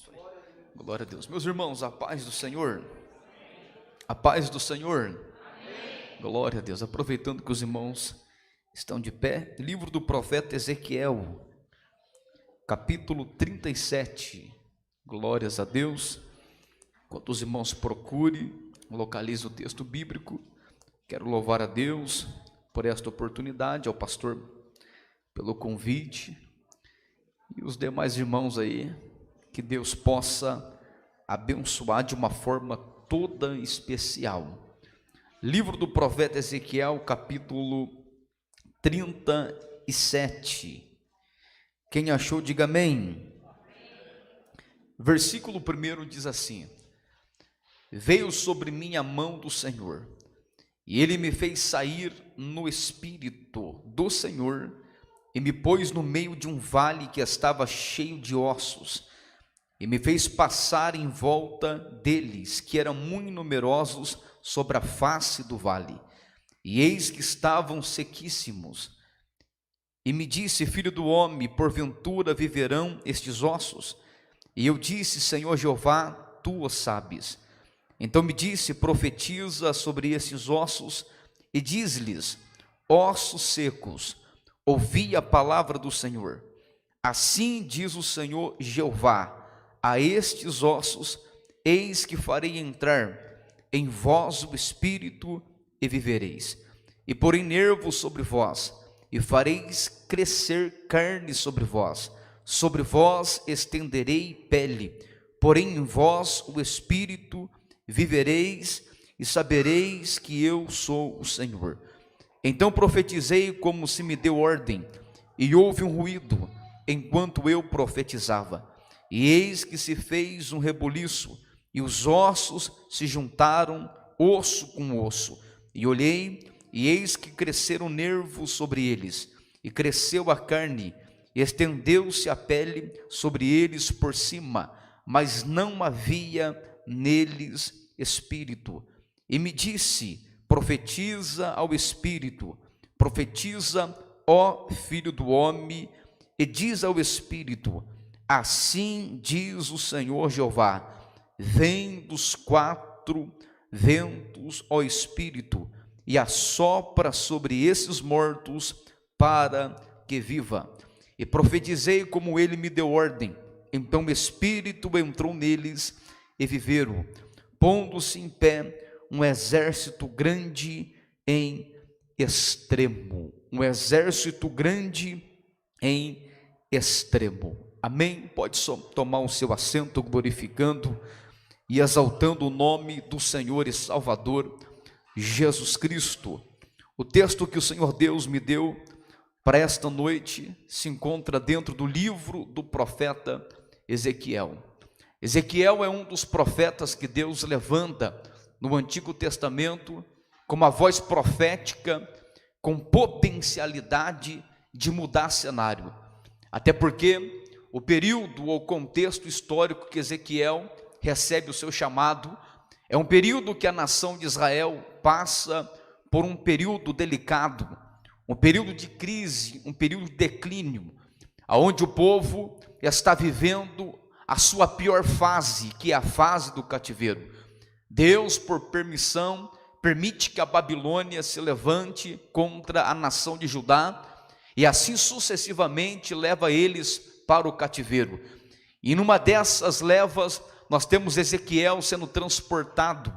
Isso aí. Glória a Deus. Meus irmãos, a paz do Senhor. A paz do Senhor. Amém. Glória a Deus. Aproveitando que os irmãos estão de pé, livro do profeta Ezequiel, capítulo 37. Glórias a Deus. Enquanto os irmãos procurem, localize o texto bíblico. Quero louvar a Deus por esta oportunidade, ao pastor pelo convite, e os demais irmãos aí, que Deus possa abençoar de uma forma toda especial. Livro do profeta Ezequiel, capítulo 37. Quem achou, diga amém. Versículo 1 diz assim: Veio sobre mim a mão do Senhor, e ele me fez sair no espírito do Senhor, e me pôs no meio de um vale que estava cheio de ossos, e me fez passar em volta deles, que eram muito numerosos sobre a face do vale, e eis que estavam sequíssimos. E me disse: Filho do homem, porventura viverão estes ossos? E eu disse: Senhor Jeová, tu o sabes. Então me disse: profetiza sobre esses ossos e diz-lhes: ossos secos, ouvi a palavra do Senhor. Assim diz o Senhor Jeová: a estes ossos eis que farei entrar em vós o espírito e vivereis, e porei nervos sobre vós, e fareis crescer carne sobre vós estenderei pele, porém em vós o espírito, vivereis e sabereis que eu sou o Senhor. Então profetizei como se me deu ordem, e houve um ruído enquanto eu profetizava, e eis que se fez um rebuliço, e os ossos se juntaram, osso com osso, e olhei, e eis que cresceram nervos sobre eles, e cresceu a carne, e estendeu-se a pele sobre eles por cima, mas não havia neles espírito. E me disse: profetiza ao espírito, profetiza, ó filho do homem, e diz ao espírito: assim diz o Senhor Jeová: vem dos quatro ventos, ó espírito, e assopra sobre esses mortos para que viva. E profetizei como ele me deu ordem. Então o espírito entrou neles e viveram, pondo-se em pé um exército grande em extremo. Um exército grande em extremo. Amém? Pode só tomar o seu assento, glorificando e exaltando o nome do Senhor e Salvador Jesus Cristo. O texto que o Senhor Deus me deu para esta noite se encontra dentro do livro do profeta Ezequiel. Ezequiel é um dos profetas que Deus levanta no Antigo Testamento com uma voz profética, com potencialidade de mudar cenário. Até porque o período ou contexto histórico que Ezequiel recebe o seu chamado é um período que a nação de Israel passa por um período delicado, um período de crise, um período de declínio, onde o povo está vivendo a sua pior fase, que é a fase do cativeiro. Deus, por permissão, permite que a Babilônia se levante contra a nação de Judá, e assim sucessivamente leva eles para o cativeiro. E numa dessas levas, nós temos Ezequiel sendo transportado.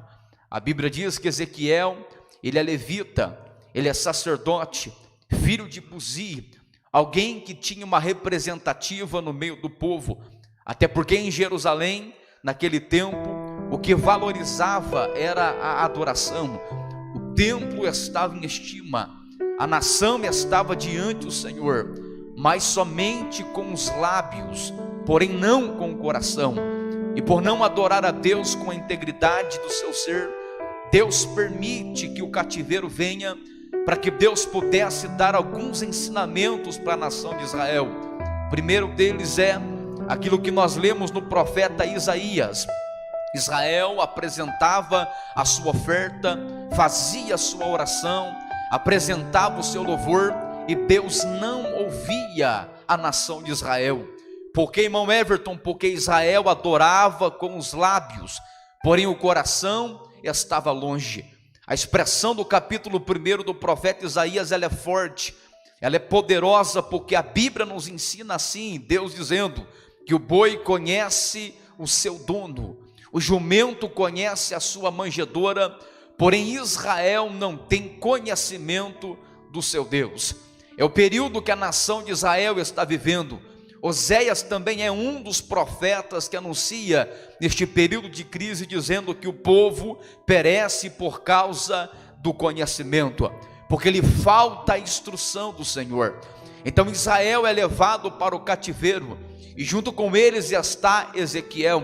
A Bíblia diz que Ezequiel, ele é levita, ele é sacerdote, filho de Buzi, alguém que tinha uma representativa no meio do povo, até porque em Jerusalém, naquele tempo, o que valorizava era a adoração. O templo estava em estima, a nação estava diante do Senhor, mas somente com os lábios, porém não com o coração. E por não adorar a Deus com a integridade do seu ser, Deus permite que o cativeiro venha, para que Deus pudesse dar alguns ensinamentos para a nação de Israel. O primeiro deles é aquilo que nós lemos no profeta Isaías. Israel apresentava a sua oferta, fazia a sua oração, apresentava o seu louvor, e Deus não ouvia a nação de Israel. Porque, irmão Everton, porque Israel adorava com os lábios, porém o coração estava longe. A expressão do capítulo 1 do profeta Isaías, ela é forte, ela é poderosa, porque a Bíblia nos ensina assim, Deus dizendo que o boi conhece o seu dono, o jumento conhece a sua manjedoura, porém Israel não tem conhecimento do seu Deus. É o período que a nação de Israel está vivendo. Oséias também é um dos profetas que anuncia neste período de crise, dizendo que o povo perece por causa do conhecimento, porque lhe falta a instrução do Senhor. Então Israel é levado para o cativeiro, e junto com eles está Ezequiel.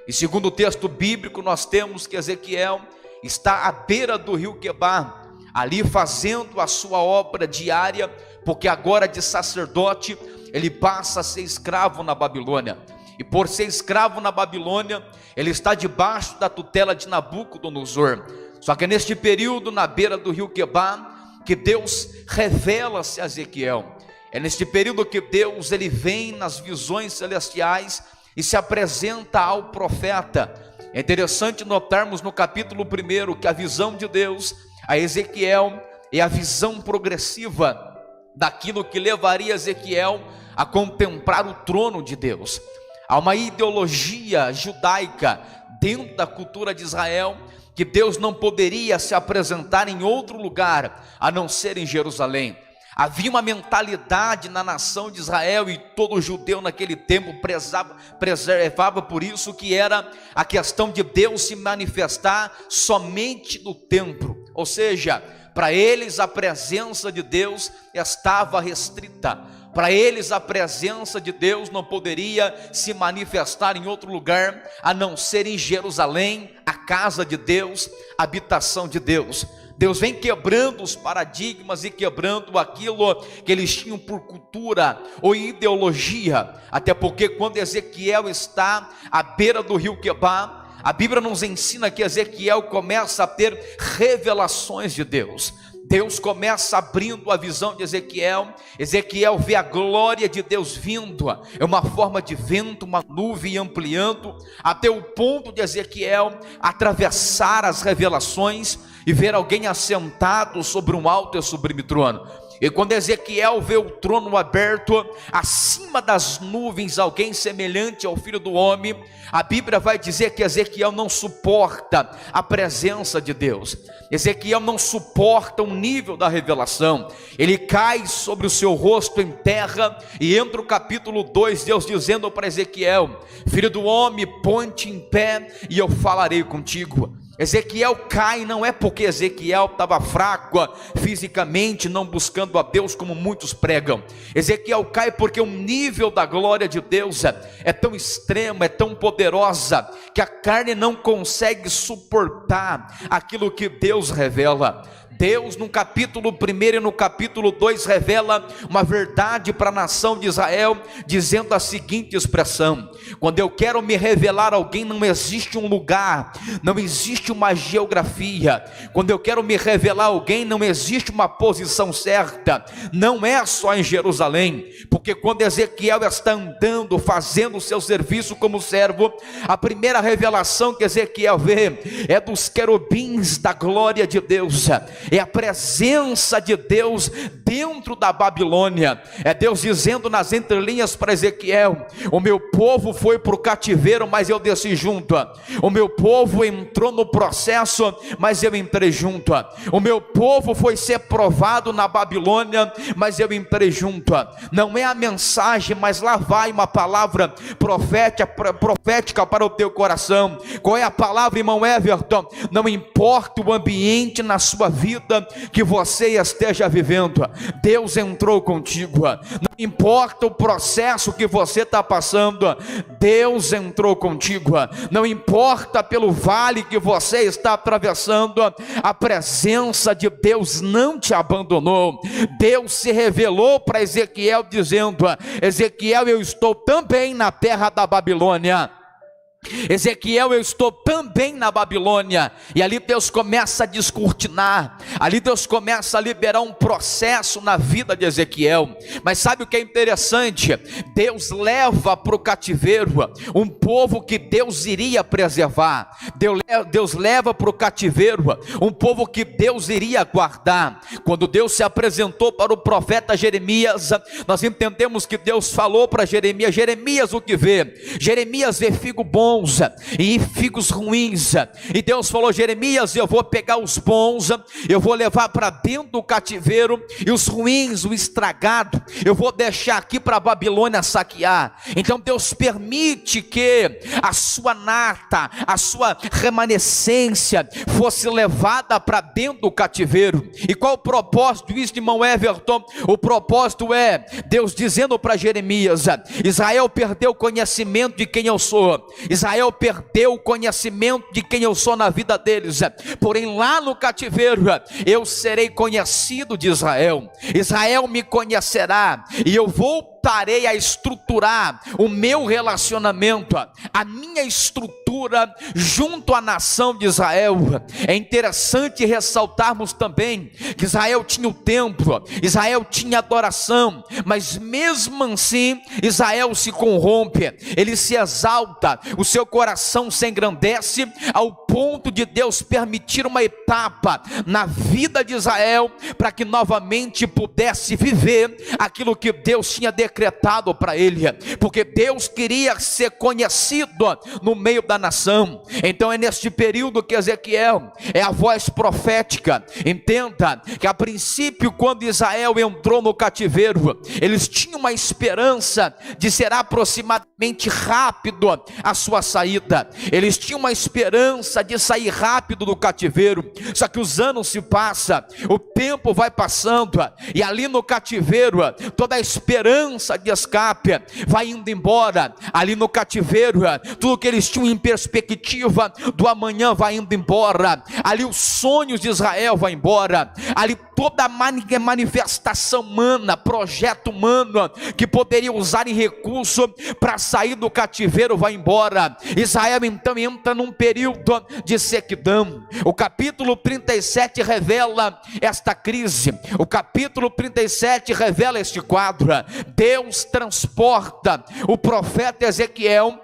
E segundo o texto bíblico, nós temos que Ezequiel está à beira do rio Quebar, ali fazendo a sua obra diária, porque agora de sacerdote ele passa a ser escravo na Babilônia. E por ser escravo na Babilônia, ele está debaixo da tutela de Nabucodonosor. Só que é neste período, na beira do rio Quebar, que Deus revela-se a Ezequiel. É neste período que Deus ele vem nas visões celestiais e se apresenta ao profeta. É interessante notarmos no capítulo 1 que a visão de Deus a Ezequiel é a visão progressiva daquilo que levaria Ezequiel a contemplar o trono de Deus. Há uma ideologia judaica dentro da cultura de Israel, que Deus não poderia se apresentar em outro lugar a não ser em Jerusalém. Havia uma mentalidade na nação de Israel, e todo judeu naquele tempo preservava por isso, que era a questão de Deus se manifestar somente no templo. Ou seja, para eles a presença de Deus estava restrita. Para eles a presença de Deus não poderia se manifestar em outro lugar a não ser em Jerusalém, a casa de Deus, a habitação de Deus. Deus vem quebrando os paradigmas e quebrando aquilo que eles tinham por cultura ou ideologia. Até porque quando Ezequiel está à beira do rio Quebar, a Bíblia nos ensina que Ezequiel começa a ter revelações de Deus. Deus começa abrindo a visão de Ezequiel. Ezequiel vê a glória de Deus vindo, é uma forma de vento, uma nuvem ampliando, até o ponto de Ezequiel atravessar as revelações e ver alguém assentado sobre um alto e sublime trono. E quando Ezequiel vê o trono aberto, acima das nuvens, alguém semelhante ao Filho do Homem, a Bíblia vai dizer que Ezequiel não suporta a presença de Deus. Ezequiel não suporta o nível da revelação. Ele cai sobre o seu rosto em terra, e entra o capítulo 2, Deus dizendo para Ezequiel: Filho do homem, põe-te em pé e eu falarei contigo. Ezequiel cai não é porque Ezequiel estava fraco fisicamente, não buscando a Deus como muitos pregam. Ezequiel cai porque o nível da glória de Deus é tão extremo, é tão poderosa, que a carne não consegue suportar aquilo que Deus revela. Deus no capítulo 1 e no capítulo 2 revela uma verdade para a nação de Israel, dizendo a seguinte expressão: quando eu quero me revelar a alguém, não existe um lugar, não existe uma geografia. Quando eu quero me revelar a alguém, não existe uma posição certa, não é só em Jerusalém, porque quando Ezequiel está andando, fazendo o seu serviço como servo, a primeira revelação que Ezequiel vê é dos querubins da glória de Deus, é a presença de Deus dentro da Babilônia. É Deus dizendo nas entrelinhas para Ezequiel: o meu povo foi para o cativeiro, mas eu desci junto. O meu povo entrou no processo, mas eu entrei junto. O meu povo foi ser provado na Babilônia, mas eu entrei junto. Não é a mensagem, mas lá vai uma palavra profética para o teu coração. Qual é a palavra, irmão Everton? Não importa o ambiente na sua vida que você esteja vivendo, Deus entrou contigo. Não importa o processo que você está passando, Deus entrou contigo. Não importa pelo vale que você está atravessando, a presença de Deus não te abandonou. Deus se revelou para Ezequiel dizendo: Ezequiel, eu estou também na terra da Babilônia. Ezequiel, eu estou também na Babilônia. E ali Deus começa a descortinar, ali Deus começa a liberar um processo na vida de Ezequiel. Mas sabe o que é interessante? Deus leva para o cativeiro um povo que Deus iria preservar. Deus leva para o cativeiro um povo que Deus iria guardar. Quando Deus se apresentou para o profeta Jeremias, nós entendemos que Deus falou para Jeremias: Jeremias, o que vê? Jeremias vê figo bons e figos ruins. E Deus falou: Jeremias, eu vou pegar os bons, eu vou levar para dentro do cativeiro, e os ruins, o estragado, eu vou deixar aqui para a Babilônia saquear. Então Deus permite que a sua nata, a sua remanescência fosse levada para dentro do cativeiro. E qual o propósito disso, irmão Everton? O propósito é Deus dizendo para Jeremias: Israel perdeu o conhecimento de quem eu sou, Israel perdeu o conhecimento de quem eu sou na vida deles, porém lá no cativeiro eu serei conhecido de Israel. Israel me conhecerá, e eu voltarei a estruturar o meu relacionamento, a minha estrutura junto à nação de Israel. É interessante ressaltarmos também que Israel tinha o templo, Israel tinha adoração, mas mesmo assim Israel se corrompe, ele se exalta, o seu coração se engrandece ao ponto de Deus permitir uma etapa na vida de Israel para que novamente pudesse viver aquilo que Deus tinha decretado para ele, porque Deus queria ser conhecido no meio da nação. Então é neste período que Ezequiel é a voz profética. Entenda que a princípio, quando Israel entrou no cativeiro, eles tinham uma esperança de ser aproximadamente rápido a sua saída, eles tinham uma esperança de sair rápido do cativeiro. Só que os anos se passam, o tempo vai passando, e ali no cativeiro toda a esperança de escape vai indo embora. Ali no cativeiro tudo que eles tinham em perspectiva do amanhã vai indo embora. Ali os sonhos de Israel vai embora. Ali toda a manifestação humana, projeto humano que poderia usar em recurso para sair do cativeiro vai embora. Israel então entra num período de sequidão. O capítulo 37 revela esta crise, o capítulo 37 revela este quadro. Deus transporta o profeta Ezequiel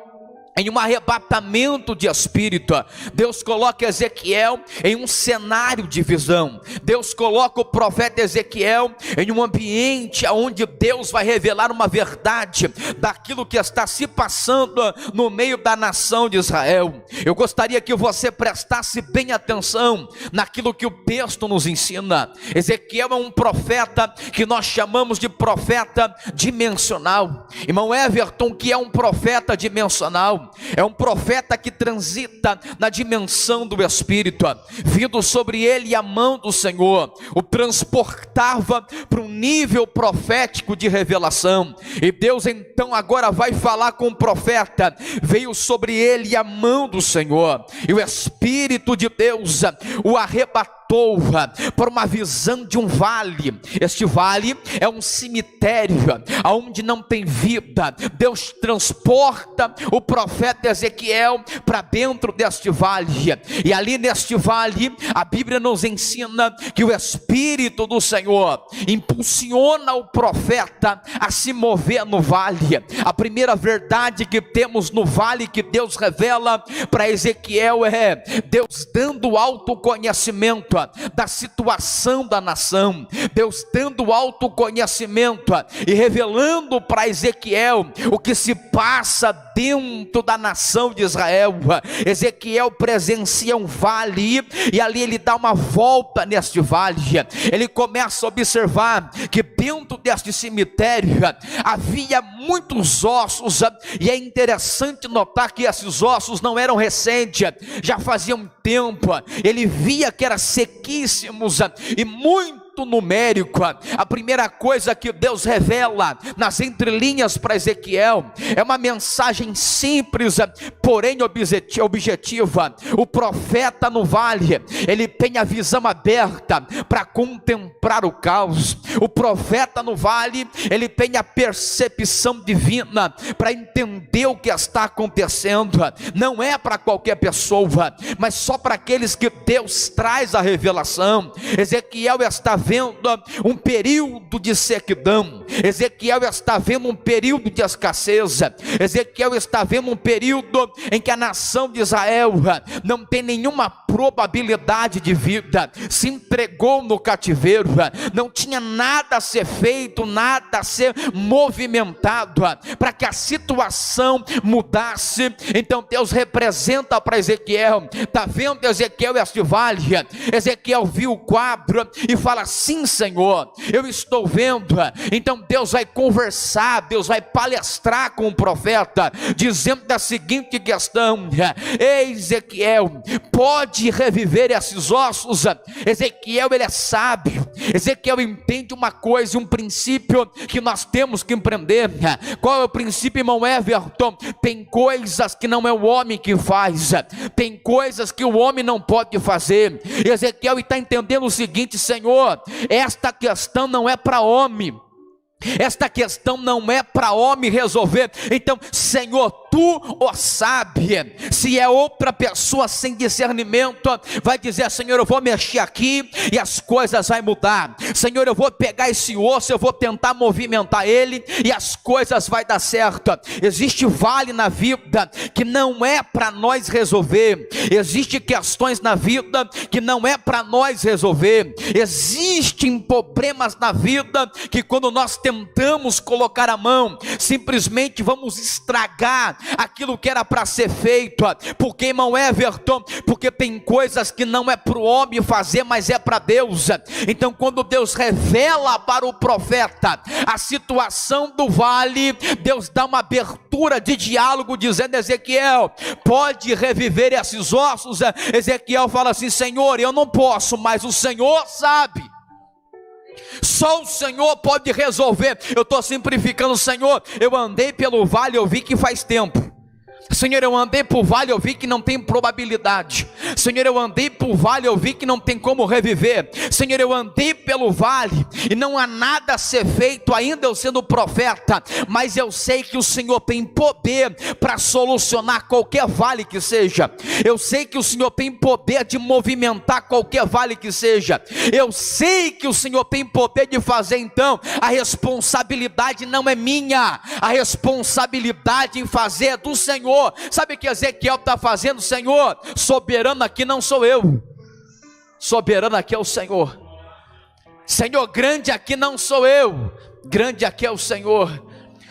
em um arrebatamento de espírito. Deus coloca Ezequiel em um cenário de visão. Deus coloca o profeta Ezequiel em um ambiente onde Deus vai revelar uma verdade daquilo que está se passando no meio da nação de Israel. Eu gostaria que você prestasse bem atenção naquilo que o texto nos ensina. Ezequiel é um profeta que nós chamamos de profeta dimensional. Irmão Everton, que é um profeta dimensional? É um profeta que transita na dimensão do Espírito. Vindo sobre ele a mão do Senhor o transportava para um nível profético de revelação. E Deus então agora vai falar com o profeta. Veio sobre ele a mão do Senhor, e o Espírito de Deus o arrebatou para uma visão de um vale. Este vale é um cemitério onde não tem vida. Deus transporta o profeta Ezequiel para dentro deste vale, e ali neste vale a Bíblia nos ensina que o Espírito do Senhor impulsiona o profeta a se mover no vale. A primeira verdade que temos no vale que Deus revela para Ezequiel é Deus dando autoconhecimento da situação da nação, Deus dando autoconhecimento e revelando para Ezequiel o que se passa dentro da nação de Israel. Ezequiel presencia um vale, e ali ele dá uma volta neste vale. Ele começa a observar que dentro deste cemitério havia muitos ossos, e é interessante notar que esses ossos não eram recentes, já faziam tempo. Ele via que eram sequíssimos e muito tanto numérico. A primeira coisa que Deus revela nas entrelinhas para Ezequiel é uma mensagem simples, porém objetiva. O profeta no vale, ele tem a visão aberta para contemplar o caos. O profeta no vale, ele tem a percepção divina para entender o que está acontecendo. Não é para qualquer pessoa, mas só para aqueles que Deus traz a revelação. Ezequiel está vendo um período de sequidão. Ezequiel está vendo um período de escassez. Ezequiel está vendo um período em que a nação de Israel não tem nenhuma probabilidade de vida, se entregou no cativeiro, não tinha nada a ser feito, nada a ser movimentado para que a situação mudasse. Então Deus representa para Ezequiel, está vendo Ezequiel este vale? Ezequiel viu o quadro e fala: sim, Senhor, eu estou vendo. Então Deus vai conversar, Deus vai palestrar com o profeta, dizendo da seguinte questão: ei, Ezequiel, pode reviver esses ossos? Ezequiel, ele é sábio. Ezequiel entende uma coisa, um princípio que nós temos que empreender. Qual é o princípio, irmão Everton? Tem coisas que não é o homem que faz, tem coisas que o homem não pode fazer. Ezequiel está entendendo o seguinte: Senhor, esta questão não é para homem, esta questão não é para homem resolver. Então, Senhor, tu o sabe. Se é outra pessoa sem discernimento, vai dizer: Senhor, eu vou mexer aqui e as coisas vão mudar. Senhor, eu vou pegar esse osso, eu vou tentar movimentar ele e as coisas vai dar certo. Existe vale na vida que não é para nós resolver. Existem questões na vida que não é para nós resolver. Existem problemas na vida que, quando nós tentamos colocar a mão, simplesmente vamos estragar aquilo que era para ser feito. Porque, irmão Everton, porque tem coisas que não é para o homem fazer, mas é para Deus. Então, quando Deus revela para o profeta a situação do vale, Deus dá uma abertura de diálogo, dizendo: Ezequiel, pode reviver esses ossos? Ezequiel fala assim: Senhor, eu não posso, mas o Senhor sabe. Só o Senhor pode resolver. Eu estou simplificando. Senhor, eu andei pelo vale, eu vi que faz tempo. Senhor, eu andei por vale, eu vi que não tem probabilidade. Senhor, eu andei por vale, eu vi que não tem como reviver. Senhor, eu andei pelo vale e não há nada a ser feito, ainda eu sendo profeta, mas eu sei que o Senhor tem poder para solucionar qualquer vale que seja. Eu sei que o Senhor tem poder de movimentar qualquer vale que seja. Eu sei que o Senhor tem poder de fazer. Então, a responsabilidade não é minha, a responsabilidade em fazer é do Senhor. Sabe o que Ezequiel está fazendo? Senhor, soberano aqui não sou eu, soberano aqui é o Senhor. Senhor, grande aqui não sou eu, grande aqui é o Senhor.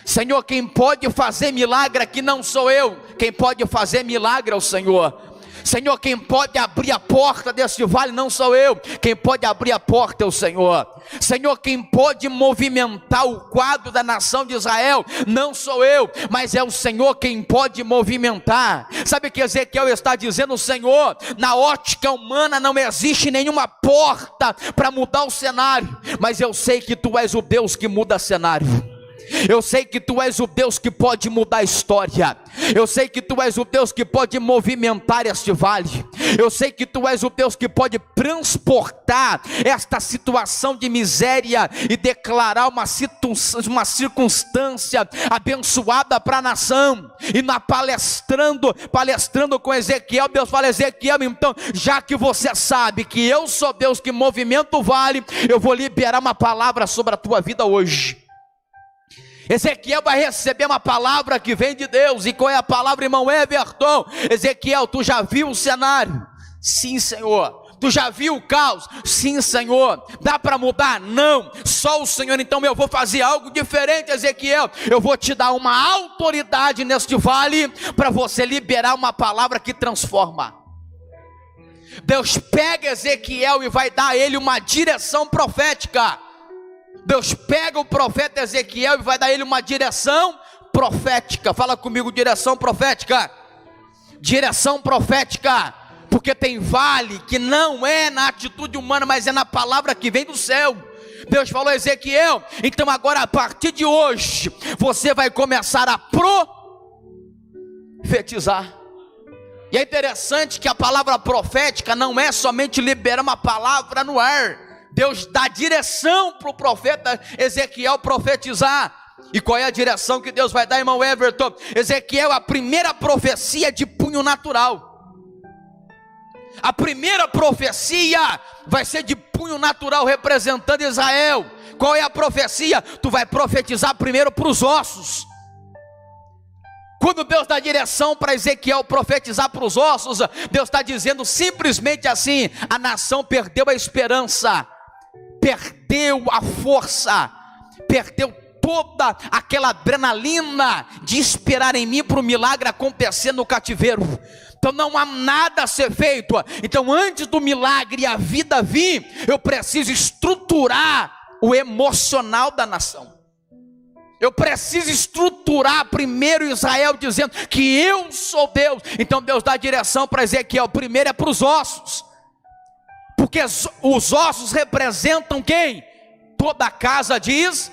Senhor, quem pode fazer milagre aqui não sou eu, quem pode fazer milagre é o Senhor. Senhor, quem pode abrir a porta desse vale não sou eu, quem pode abrir a porta é o Senhor. Senhor, quem pode movimentar o quadro da nação de Israel não sou eu, mas é o Senhor quem pode movimentar. Sabe o que Ezequiel está dizendo? Senhor, na ótica humana não existe nenhuma porta para mudar o cenário, mas eu sei que tu és o Deus que muda cenário. Eu sei que tu és o Deus que pode mudar a história. Eu sei que tu és o Deus que pode movimentar este vale. Eu sei que tu és o Deus que pode transportar esta situação de miséria e declarar uma circunstância abençoada para a nação. E palestrando com Ezequiel, Deus fala: Ezequiel, então, já que você sabe que eu sou Deus que movimenta o vale, eu vou liberar uma palavra sobre a tua vida hoje. Ezequiel vai receber uma palavra que vem de Deus. E qual é a palavra, irmão Everton? Ezequiel, tu já viu o cenário? Sim, Senhor. Tu já viu o caos? Sim, Senhor. Dá para mudar? Não, só o Senhor. Então eu vou fazer algo diferente, Ezequiel. Eu vou te dar uma autoridade neste vale para você liberar uma palavra que transforma. Deus pega Ezequiel e vai dar a ele uma direção profética. Deus pega o profeta Ezequiel e vai dar a ele uma direção profética. Fala comigo, direção profética. Direção profética. porque tem vale que não é na atitude humana, mas é na palavra que vem do céu. Deus falou a Ezequiel: então agora a partir de hoje, você vai começar a profetizar. E é interessante que a palavra profética não é somente liberar uma palavra no ar. Deus dá direção para o profeta Ezequiel profetizar. E qual é a direção que Deus vai dar, irmão Everton? Ezequiel, a primeira profecia de punho natural. A primeira profecia vai ser de punho natural, representando Israel. Qual é a profecia? Tu vai profetizar primeiro para os ossos. Quando Deus dá direção para Ezequiel profetizar para os ossos, Deus está dizendo simplesmente assim: a nação perdeu a esperança, perdeu a força, perdeu toda aquela adrenalina de esperar em mim para o milagre acontecer no cativeiro. Então não há nada a ser feito. Então antes do milagre e a vida vir, eu preciso estruturar o emocional da nação. Eu preciso estruturar primeiro Israel, dizendo que eu sou Deus. Então Deus dá direção para Ezequiel. Primeiro é para os ossos, porque os ossos representam quem? Toda a casa diz: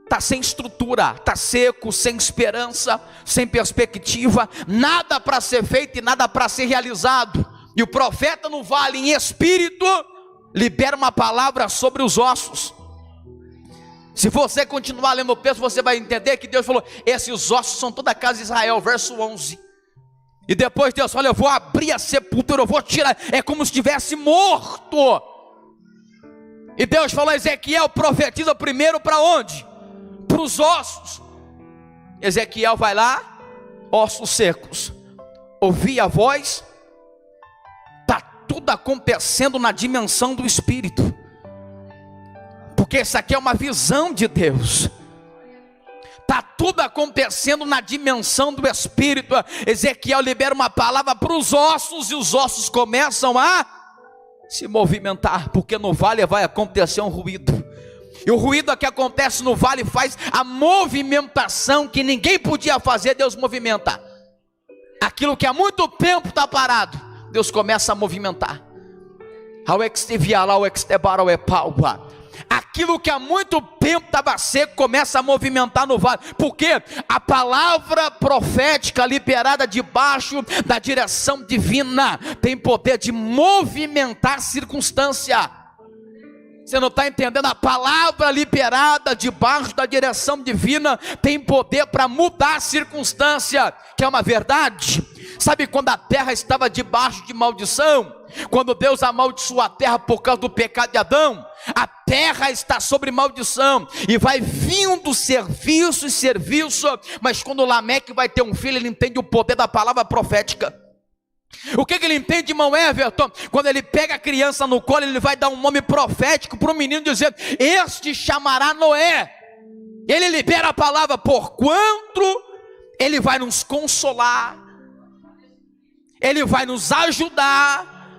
está sem estrutura, está seco, sem esperança, sem perspectiva, nada para ser feito e nada para ser realizado. E o profeta no vale, em espírito, libera uma palavra sobre os ossos. Se você continuar lendo o texto, você vai entender que Deus falou: esses ossos são toda a casa de Israel, verso 11. E depois Deus fala: eu vou abrir a sepultura, eu vou tirar, é como se estivesse morto. E Deus falou a Ezequiel: profetiza primeiro para onde? Para os ossos. Ezequiel vai lá, ossos secos, ouvi a voz, está tudo acontecendo na dimensão do Espírito, porque isso aqui é uma visão de Deus. Está tudo acontecendo na dimensão do Espírito. Ezequiel libera uma palavra para os ossos, e os ossos começam a se movimentar, porque no vale vai acontecer um ruído. E o ruído que acontece no vale faz a movimentação que ninguém podia fazer. Deus movimenta aquilo que há muito tempo está parado. Deus começa a movimentar. Aquilo que há muito tempo estava seco começa a movimentar no vale, porque a palavra profética liberada debaixo da direção divina tem poder de movimentar a circunstância. Você não está entendendo? A palavra liberada debaixo da direção divina tem poder para mudar a circunstância, que é uma verdade. Sabe quando a terra estava debaixo de maldição? Quando Deus amaldiçoou a terra por causa do pecado de Adão, a terra está sobre maldição, e vai vindo serviço e serviço. Mas quando Lameque vai ter um filho, ele entende o poder da palavra profética. O que ele entende, irmão Everton? Quando ele pega a criança no colo, ele vai dar um nome profético para o menino, dizendo: este chamará Noé. Ele libera a palavra: porquanto ele vai nos consolar, ele vai nos ajudar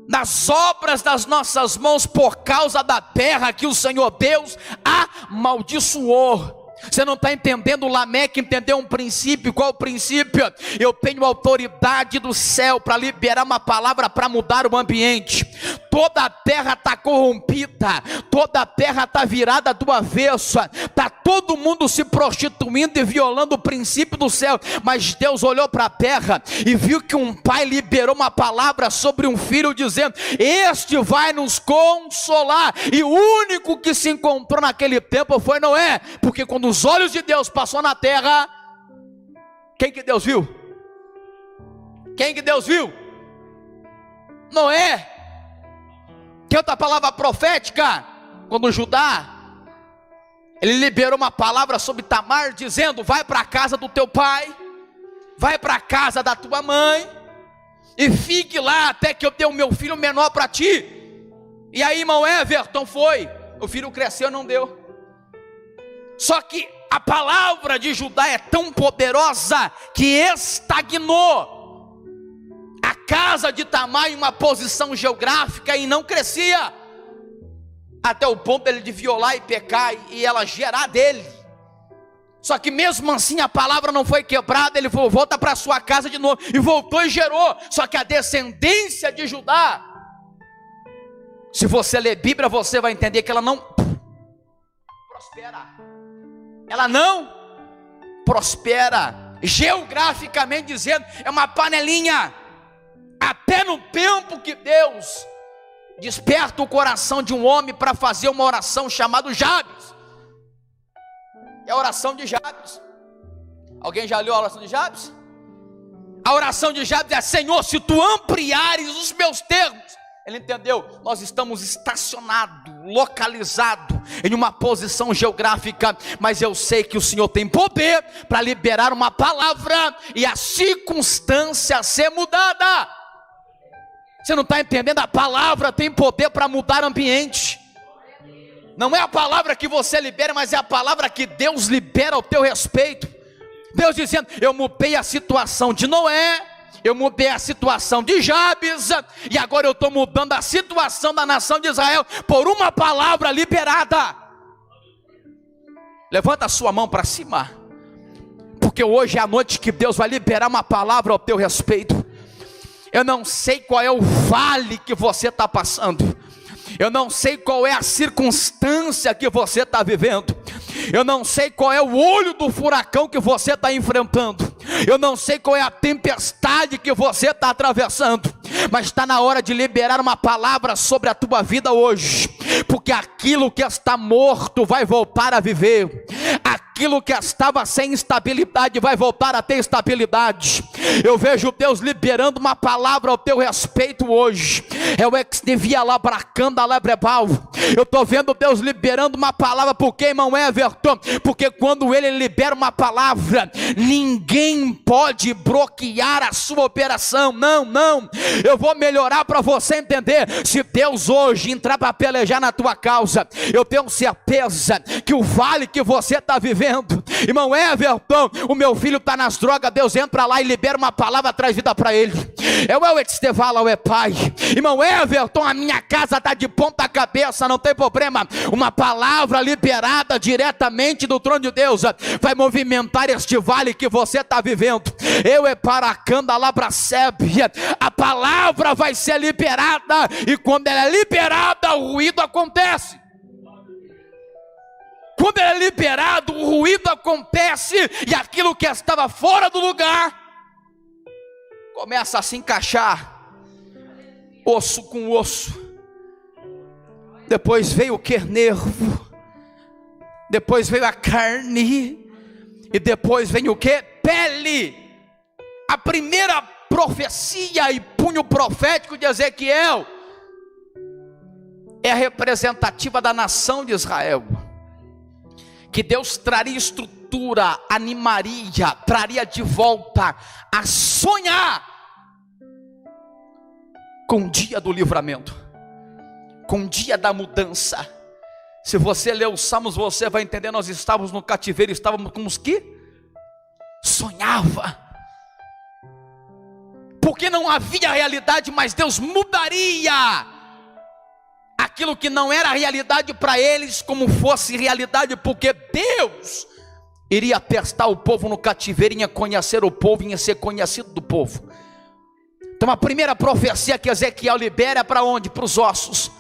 nas obras das nossas mãos, por causa da terra que o Senhor Deus amaldiçoou. Você não está entendendo? Lameque entendeu um princípio. Qual o princípio? Eu tenho autoridade do céu para liberar uma palavra para mudar o ambiente. Toda a terra está corrompida, toda a terra está virada do avesso, está todo mundo se prostituindo e violando o princípio do céu. Mas Deus olhou para a terra e viu que um pai liberou uma palavra sobre um filho, dizendo: este vai nos consolar. E o único que se encontrou naquele tempo foi Noé, porque quando os olhos de Deus passou na terra, quem que Deus viu? Quem que Deus viu? Noé. Que outra palavra profética? Quando Judá, ele liberou uma palavra sobre Tamar, dizendo: vai para a casa do teu pai, vai para a casa da tua mãe, e fique lá até que eu dê o meu filho menor para ti. E aí, irmão Everton, foi, o filho cresceu, não deu. Só que a palavra de Judá é tão poderosa que estagnou a casa de Tamar em uma posição geográfica e não crescia, até o ponto dele de violar e pecar e ela gerar dele. Só que mesmo assim a palavra não foi quebrada. Ele falou: volta para sua casa de novo. E voltou e gerou. Só que a descendência de Judá, se você ler Bíblia, você vai entender que ela não prospera. Ela não prospera. Geograficamente dizendo, é uma panelinha. Até no tempo que Deus desperta o coração de um homem para fazer uma oração chamada Jabes. É a oração de Jabes. Alguém já leu a oração de Jabes? A oração de Jabes é: Senhor, se tu ampliares os meus termos. Ele entendeu, nós estamos estacionados, localizados em uma posição geográfica, mas eu sei que o Senhor tem poder para liberar uma palavra e a circunstância ser mudada. Você não está entendendo? A palavra tem poder para mudar ambiente. Não é a palavra que você libera, mas é a palavra que Deus libera ao teu respeito. Deus dizendo: eu mudei a situação de Noé, eu mudei a situação de Jabes, e agora eu estou mudando a situação da nação de Israel por uma palavra liberada. Levanta a sua mão para cima, porque hoje é a noite que Deus vai liberar uma palavra ao teu respeito. Eu não sei qual é o vale que você está passando, eu não sei qual é a circunstância que você está vivendo, eu não sei qual é o olho do furacão que você está enfrentando, eu não sei qual é a tempestade que você está atravessando, mas está na hora de liberar uma palavra sobre a tua vida hoje, porque aquilo que está morto vai voltar a viver, aquilo que estava sem estabilidade vai voltar a ter estabilidade. Eu vejo Deus liberando uma palavra ao teu respeito hoje. É o ex devia labracanda lebrebal. Eu estou vendo Deus liberando uma palavra. Por quê, irmão Everton? Porque quando Ele libera uma palavra, ninguém pode bloquear a sua operação. Não, não. Eu vou melhorar para você entender. Se Deus hoje entrar para pelejar na tua causa, eu tenho certeza que o vale que você está vivendo, irmão Everton, o meu filho está nas drogas, Deus entra lá e libera uma palavra, traz vida para ele. Eu é pai. Irmão Everton, a minha casa está de ponta cabeça, não tem problema. Uma palavra liberada diretamente do trono de Deus vai movimentar este vale que você está vivendo. Eu é paracanda labracebe. A palavra vai ser liberada, e quando ela é liberada, o ruído acontece. Quando ela é liberado, o ruído acontece, e aquilo que estava fora do lugar começa a se encaixar, osso com osso. Depois veio o que? Nervo. Depois veio a carne. E depois vem o que? Pele. A primeira profecia e punho profético de Ezequiel é representativa da nação de Israel, que Deus traria estrutura, animaria, traria de volta a sonhar com o dia do livramento, com o dia da mudança. Se você ler os Salmos, você vai entender. Nós estávamos no cativeiro, estávamos com os que sonhava, porque não havia realidade, mas Deus mudaria aquilo que não era realidade para eles, como fosse realidade, porque Deus iria testar o povo no cativeiro, ia conhecer o povo, ia ser conhecido do povo. Então a primeira profecia que Ezequiel libera é para onde? Para os ossos,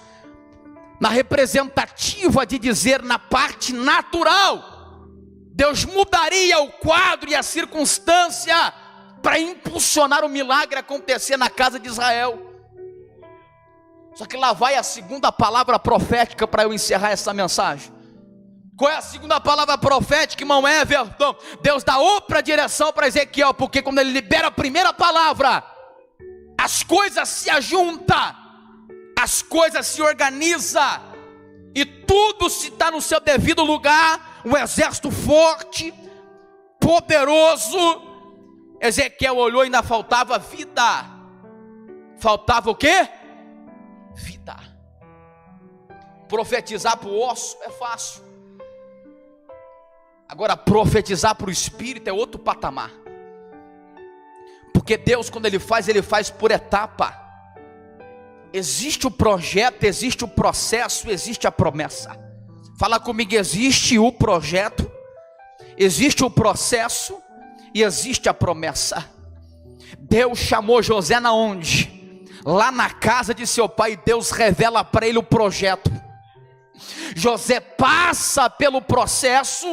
na representativa de dizer, na parte natural, Deus mudaria o quadro e a circunstância para impulsionar o milagre acontecer na casa de Israel. Só que lá vai a segunda palavra profética para eu encerrar essa mensagem. Qual é a segunda palavra profética, irmão Everton? Deus dá outra direção para Ezequiel, porque quando ele libera a primeira palavra, as coisas se ajuntam, as coisas se organizam, e tudo se está no seu devido lugar. Um exército forte, poderoso. Ezequiel olhou e ainda faltava vida. Faltava o quê? Vida. Profetizar para o osso é fácil. Agora profetizar para o espírito é outro patamar. Porque Deus, quando Ele faz por etapa. Existe o projeto, existe o processo, existe a promessa. Fala comigo: existe o projeto, Existe o processo e existe a promessa. Deus chamou José na onde? Lá na casa de seu pai. Deus revela para ele o projeto. José passa pelo processo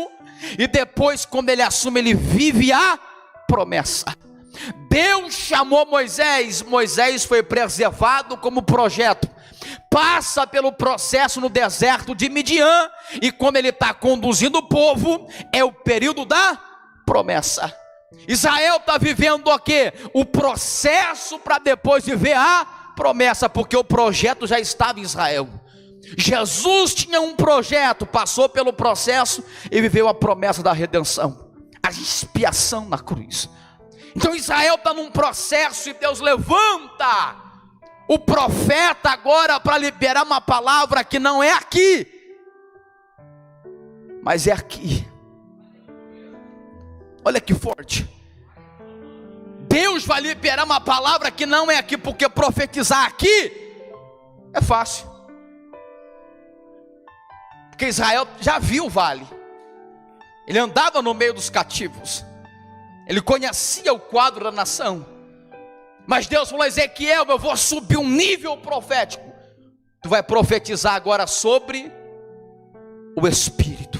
e depois, quando ele assume, ele vive a promessa. Deus chamou Moisés, Moisés foi preservado como projeto, passa pelo processo no deserto de Midian, e quando ele está conduzindo o povo, é o período da promessa. Israel está vivendo o quê? O processo para depois viver a promessa, porque o projeto já estava em Israel. Jesus tinha um projeto, passou pelo processo e viveu a promessa da redenção, a expiação na cruz. Então Israel está num processo e Deus levanta o profeta agora para liberar uma palavra que não é aqui, mas é aqui. Olha que forte. Deus vai liberar uma palavra que não é aqui, porque profetizar aqui é fácil, porque Israel já viu o vale, ele andava no meio dos cativos, ele conhecia o quadro da nação. Mas Deus falou a Ezequiel: eu vou subir um nível profético. Tu vai profetizar agora sobre o Espírito.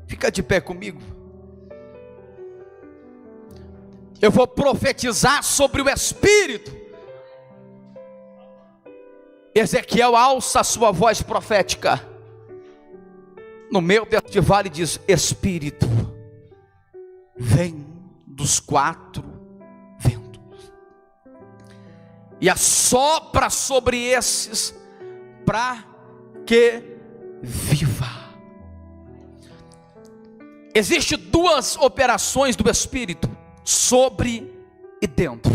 Fica de pé comigo. Eu vou profetizar sobre o Espírito. Ezequiel alça a sua voz profética no meio deste vale e diz: Espírito, vem dos 4 ventos e assopra sobre esses, para que viva. Existem 2 operações do Espírito: sobre e dentro.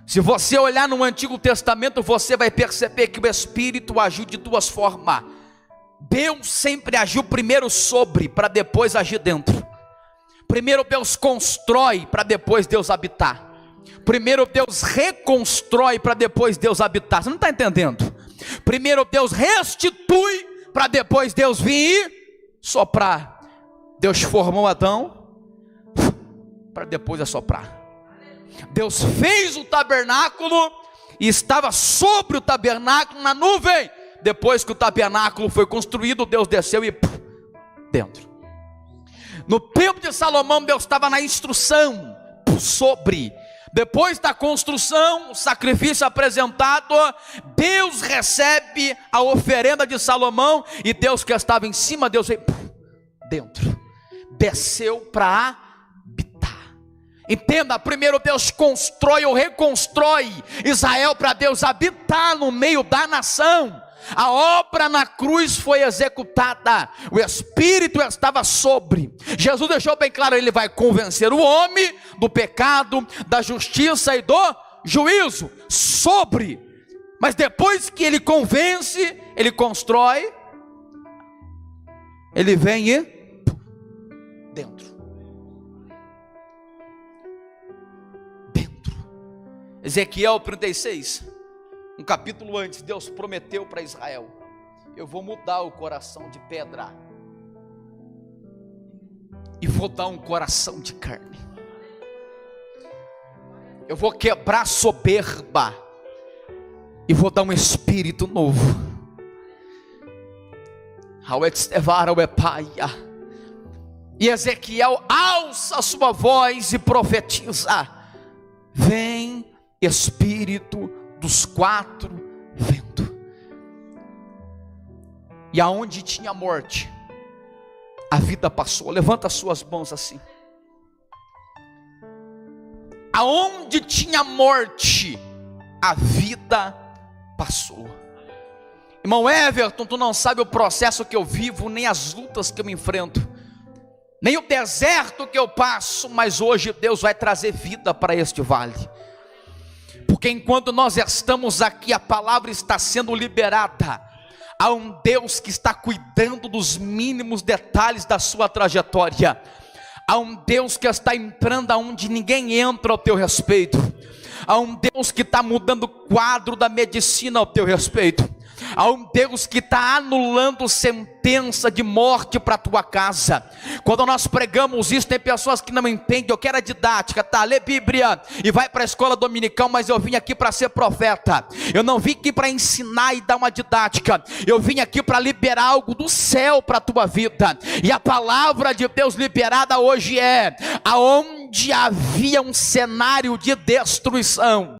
Se você olhar no Antigo Testamento, você vai perceber que o Espírito agiu de 2 formas. Deus sempre agiu primeiro sobre, para depois agir dentro. Primeiro Deus constrói, para depois Deus habitar. Primeiro Deus reconstrói, para depois Deus habitar. Você não está entendendo? Primeiro Deus restitui, para depois Deus vir e soprar. Deus formou Adão, para depois assoprar. Deus fez o tabernáculo e estava sobre o tabernáculo na nuvem. Depois que o tabernáculo foi construído, Deus desceu e dentro. No tempo de Salomão, Deus estava na instrução, sobre. Depois da construção, o sacrifício apresentado, Deus recebe a oferenda de Salomão, e Deus que estava em cima, Deus veio dentro, desceu para habitar. Entenda, primeiro Deus constrói ou reconstrói Israel para Deus habitar no meio da nação. A obra na cruz foi executada, o Espírito estava sobre. Jesus deixou bem claro: ele vai convencer o homem do pecado, da justiça e do juízo, sobre. Mas depois que ele convence, ele constrói, ele vem e dentro. Ezequiel 36, um capítulo antes, Deus prometeu para Israel: eu vou mudar o coração de pedra e vou dar um coração de carne. Eu vou quebrar a soberba e vou dar um espírito novo. E Ezequiel alça a sua voz e profetiza: vem Espírito dos 4 ventos. E aonde tinha morte, a vida passou. Levanta as suas mãos assim. Aonde tinha morte, a vida passou. Irmão Everton, tu não sabe o processo que eu vivo, nem as lutas que eu me enfrento, nem o deserto que eu passo, mas hoje Deus vai trazer vida para este vale. Porque enquanto nós estamos aqui, a palavra está sendo liberada. Há um Deus que está cuidando dos mínimos detalhes da sua trajetória. Há um Deus que está entrando aonde ninguém entra ao teu respeito. Há um Deus que está mudando o quadro da medicina ao teu respeito. há um Deus que está anulando sentença de morte para a tua casa. Quando nós pregamos isso, tem pessoas que não entendem. Eu quero a didática, tá? Lê Bíblia e vai para a escola dominical, mas eu vim aqui para ser profeta. Eu não vim aqui para ensinar e dar uma didática. Eu vim aqui para liberar algo do céu para a tua vida. E a palavra de Deus liberada hoje é: aonde havia um cenário de destruição,